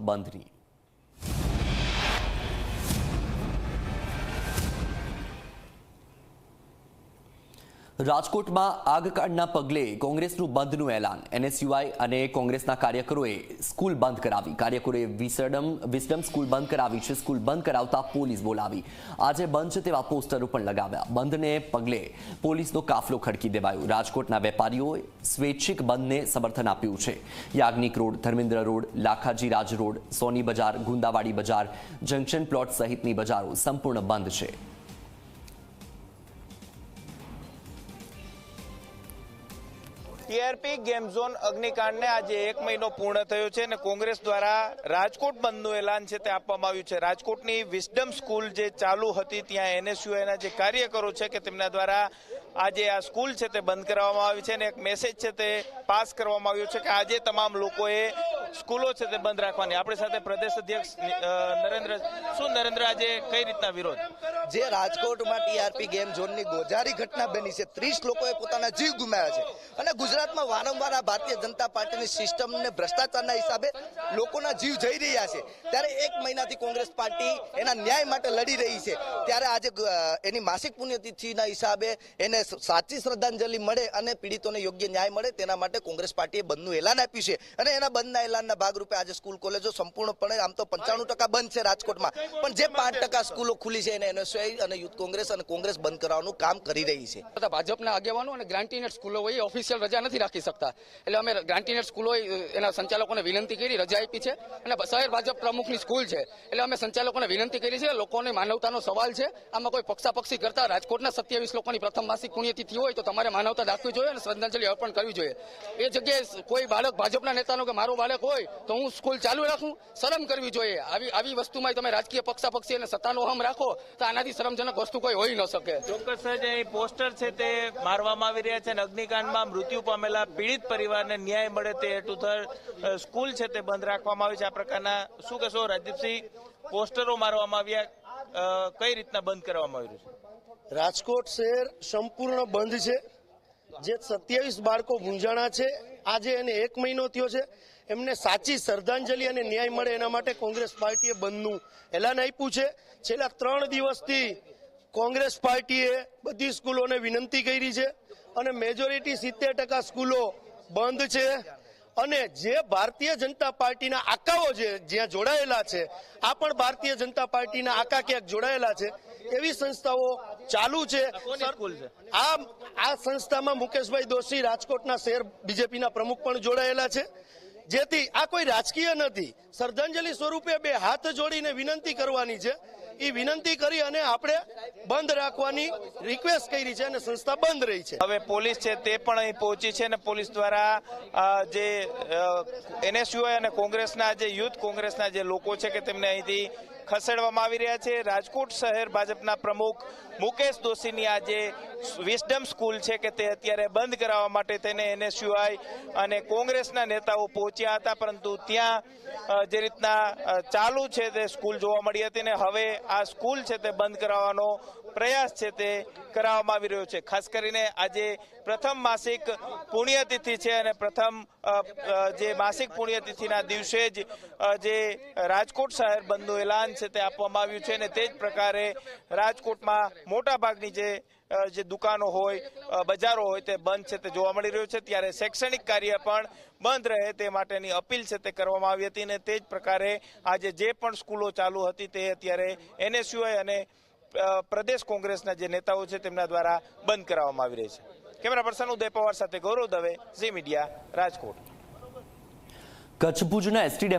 બંધની। રાજકોટમાં આગકાંડના પગલે કોંગ્રેસનું બંધનું એલાન। એનએસયુઆઈ અને કોંગ્રેસના કાર્યકરોએ સ્કૂલ બંધ કરાવી। કાર્યકરોએ વિસ્ડમ સ્કૂલ બંધ કરાવી છે। સ્કૂલ બંધ કરાવતા પોલીસ બોલાવી। આજે બંધ છે તેવા પોસ્ટરો પણ લગાવ્યા। બંધને પગલે પોલીસનો કાફલો ખડકી દેવાયો। રાજકોટના વેપારીઓએ સ્વૈચ્છિક બંધને સમર્થન આપ્યું છે। યાજ્ઞિક રોડ, ધર્મેન્દ્ર રોડ, લાખાજી રાજ રોડ, સોની બજાર, ગુંદાવાડી બજાર, જંકશન પ્લોટ સહિતની બજારો સંપૂર્ણ બંધ છે। ટીઆરપી ગેમ ઝોન અગ્નિકાંડને આજે 1 મહિનો પૂર્ણ થયો છે અને કોંગ્રેસ દ્વારા રાજકોટ બંધનું એલાન છે તે આપવામાં આવ્યું છે। રાજકોટની વિસ્ડમ સ્કૂલ જે ચાલુ હતી ત્યાં એનએસયુઆઈના જે કાર્યકરો છે કે તેમના દ્વારા આજે આ સ્કૂલ છે તે બંધ કરવામાં આવી છે અને એક મેસેજ છે તે પાસ કરવામાં આવ્યો છે કે આજે તમામ લોકોએ સ્કૂલો છે તે બંધ રાખવાની। આપણી સાથે પ્રદેશ અધ્યક્ષ નરેન્દ્ર આજે કઈ રીતના વિરોધ? જે રાજકોટમાં ટીઆરપી ગેમ ઝોનની ગોજારી ઘટના બની છે, 30 લોકોએ પોતાના જીવ ગુમાવ્યા છે અને ગુજરાતમાં વારંવાર આ ભારતીય જનતા પાર્ટીની સિસ્ટમને ભ્રષ્ટાચારના હિસાબે લોકોના જીવ જઈ રહ્યા છે, ત્યારે 1 મહિનાથી કોંગ્રેસ પાર્ટી એના ન્યાય માટે લડી રહી છે। ત્યારે આજે એની માસિક પુણ્યતિથિના હિસાબે એને સાચી શ્રદ્ધાંજલિ મળે અને પીડિતોને યોગ્ય ન્યાય મળે તેના માટે કોંગ્રેસ પાર્ટીએ બંધનું એલાન આપ્યું છે અને એના બંધના એલાનના ભાગરૂપે આજે સ્કૂલ કોલેજો સંપૂર્ણપણે, આમ તો 95% બંધ છે રાજકોટમાં, પણ જે 5% સ્કૂલો ખુલી છે એને એનએસયુઆઈ અને યુથ કોંગ્રેસ અને કોંગ્રેસ બંધ કરવાનું કામ કરી રહી છે। ભાજપના આગેવાનો અને ગ્રાન્ટીનેટ સ્કૂલો હોય ઓફિશિયલ રજા નથી રાખી શકતા, એટલે અમે ગ્રાન્ટીનેટ સ્કૂલો એના સંચાલકોને વિનંતી કરી, રજા આપી છે અને શહેર ભાજપ પ્રમુખની સ્કૂલ છે એટલે અમે સંચાલકોને વિનંતી કરી છે। લોકોની માનવતાનો સવાલ છે, આમાં કોઈ પક્ષાપક્ષી કરતા રાજકોટના 27 લોકોની પ્રથમ માસિક પુણ્યતિથિ હોય તો તમારે માનવતા દાખવી જોઈએ અને શ્રદ્ધાંજલિ અર્પણ કરવી જોઈએ। એ જગ્યાએ કોઈ બાળક ભાજપના નેતાનો કે મારો બાળક હોય તો હું સ્કૂલ ચાલુ રાખું, શરમ કરવી જોઈએ। આવી વસ્તુમાં તમે રાજકીય પક્ષાપક્ષી અને સત્તાનો અહમ રાખો તો આનાથી શરમજનક વસ્તુ કોઈ હોઈ ન શકે। ચોક્કસ જે પોસ્ટર છે તે મારવામાં આવી રહ્યા છે અને અગ્નિકાંડમાં મૃત્યુ પામેલા પીડિત પરિવારને ન્યાય મળે તે હેતુસર સ્કૂલ છે તે બંધ રાખવામાં આવી છે। આ પ્રકારના શું કહેશો રાજદીપસિંહ, પોસ્ટરો મારવામાં આવ્યા, કઈ રીતના બંધ કરવામાં આવ્યું છે? રાજકોટ શહેર સંપૂર્ણ બંધ છે। જે 27 બાળકો ગુંજાણા છે, આજે એને 1 મહિનો થયો છે, એમને સાચી શ્રદ્ધાંજલિ અને ન્યાય મળે એના માટે કોંગ્રેસ પાર્ટીએ બંધનું એલાન આપ્યું છે। છેલ્લા 3 દિવસથી કોંગ્રેસ પાર્ટીએ બધી સ્કૂલોને વિનંતી કરી છે અને મેજોરિટી 70% સ્કૂલો બંધ છે અને જે ભારતીય જનતા પાર્ટીના આકાઓ છે જ્યાં જોડાયેલા છે, આ પણ ભારતીય જનતા પાર્ટીના આકા ક્યાંક જોડાયેલા છે એવી સંસ્થાઓ ચાલુ છે। આ સંસ્થામાં મુકેશભાઈ દોશી રાજકોટના શહેર બીજેપીના પ્રમુખ પણ જોડાયેલા છે, જેથી આ કોઈ રાજકીય નથી। શ્રદ્ધાંજલિ સ્વરૂપે 2 હાથ જોડીને વિનંતી કરવાની છે, એ વિનંતી કરી અને આપણે બંધ રાખવાની રિક્વેસ્ટ કરી છે અને સંસ્થા બંધ રહી છે। હવે પોલીસ છે તે પણ અહીં પહોંચી છે અને પોલીસ દ્વારા જે એનએસયુઆઈ અને કોંગ્રેસના જે યુથ કોંગ્રેસના જે લોકો છે કે તેમને અહીંથી ખસેડવામાં આવી રહ્યા છે। રાજકોટ શહેર ભાજપના પ્રમુખ મુકેશ દોશીની આ જે વિસ્ડમ સ્કૂલ છે કે તે અત્યારે બંધ કરાવવા માટે તેને એનએસયુઆઈ અને કોંગ્રેસના નેતાઓ પહોંચ્યા હતા, પરંતુ ત્યાં જે રીતના ચાલુ છે તે સ્કૂલ જોવા મળી હતી ને હવે આ સ્કૂલ છે તે બંધ કરાવવાનો પ્રયાસ છે તે કરાવવામાં આવી રહ્યો છે। ખાસ કરીને આજે પ્રથમ માસિક પુણ્યતિથિ છે અને પ્રથમ જે માસિક પુણ્યતિથિના દિવસે જ જે રાજકોટ શહેર બંધનું એલાન છે તે આપવામાં આવ્યું છે અને તે જ પ્રકારે રાજકોટમાં મોટાભાગની જે દુકાનો હોય, બજારો હોય તે બંધ છે તે જોવા મળી રહ્યું છે। ત્યારે શૈક્ષણિક કાર્ય પણ બંધ રહે તે માટેની અપીલ છે તે કરવામાં આવી હતી અને તે જ પ્રકારે આજે જે પણ સ્કૂલો ચાલુ હતી તે અત્યારે એનએસયુઆઈ અને પ્રદેશ કોંગ્રેસના જે નેતાઓ છે તેમના દ્વારા બંધ કરાવવામાં આવી રહી છે। કેમેરા પર્સન ઉદય પવાર સાથે ગૌરવ દવે, ઝી મીડિયા, રાજકોટ। કચ્છ ભુજના એસટી